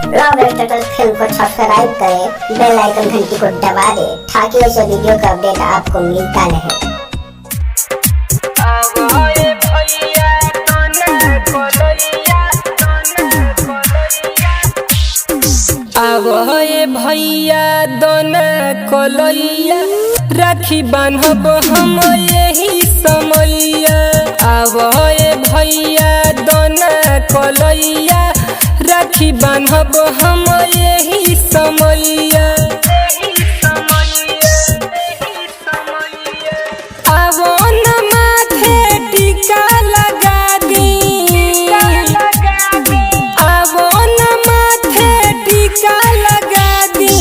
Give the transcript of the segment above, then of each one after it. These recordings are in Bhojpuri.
लव स्टेटस फिल्म को सब्सक्राइब करें, बेल आइकन घंटी को दबा दें ताकि ऐसे वीडियो का अपडेट आपको मिलता रहे। आवो ये भैया दोना कलैया, राखी बान्हब हम यही समैया। आवो ये भैया दोना कलैया, राखी बान्हब हम यही समैया। आवो न माथे टीका लगा दी, आवो न माथे टीका लगा दी,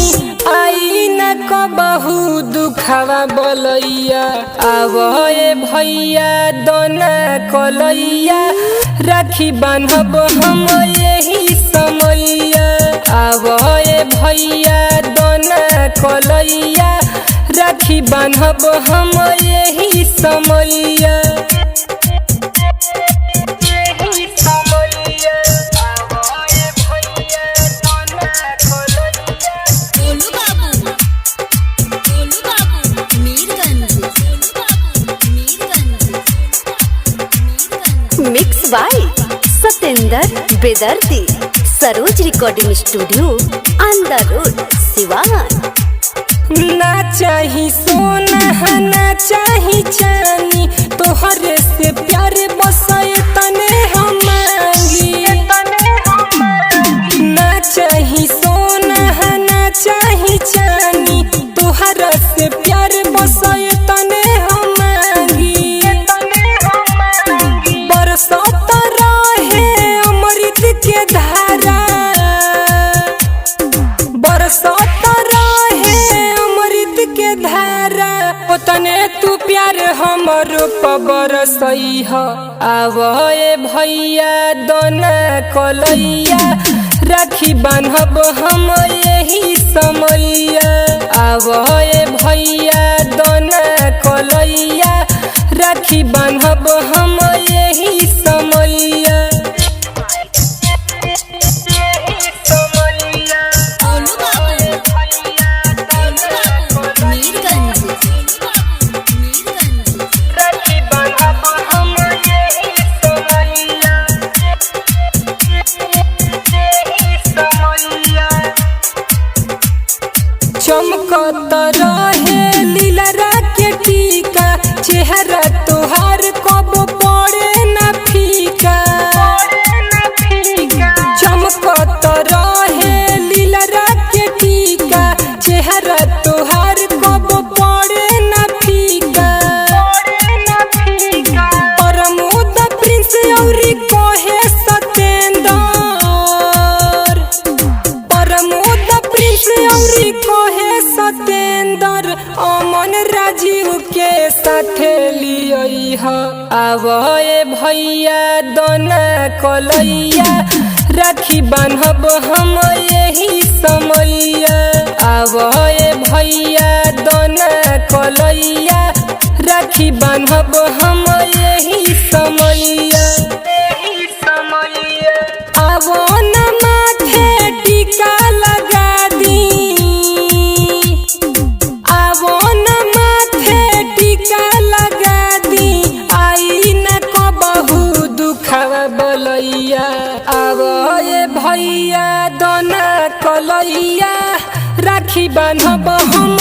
आई न कबहू दुखवा बोलैया। आवो ये भैया दोना कलैया, राखी बान्हब हम यही समैया। आवो ये भैया दोना कलैया, राखी बान्हब हम यही समैया। मिक्स बाय सतेंद्र बेदर्दी, सरोज रिकॉर्डिंग स्टूडियो, अंदर रोड, सिवान। ना चाही सोना ना चाही चानी, तोहरे से प्यार बसाए तने हम मांगी। ना चाही सोना ना चाही चानी, तोहरा से प्यार बसाए तने हम मांगी। बरसात रहे अमृत के धारा, बरसात रहे अमृत के धारा, ओतने तू प्यार हमरो बरसई ह। आवो ये भैया दोना कलैया, राखी बान्हब हम यही समैया। आवो ये भैया दोना कलैया, राखी बान्हब हम यही समैया। चमकत रहे लीलरा के टीका, चेहरा तोहार कब पड़े न फीका। चमकत रहे लीलरा के टीका, चेहरा तोहार कब पड़े न फीका। प्रमोद प्रिंस औरी कहे सतेंद्र, प्रमोद प्रिंस औरी कहे सतेंद्र, अमन राजीव के साथे लियई ह। आवो ये भैया दोना कलैया, राखी बान्हब हम यही समैया। आवो ये भैया दोना कलैया, राखी बान्हब हम यही समैया। आवो न माथे टीका लगा दी, आवो न माथे टीका लगा दी, आई न कबहू दुखवा बोलैया। आवो ये भैया दोना कलैया, राखी बान्हब हम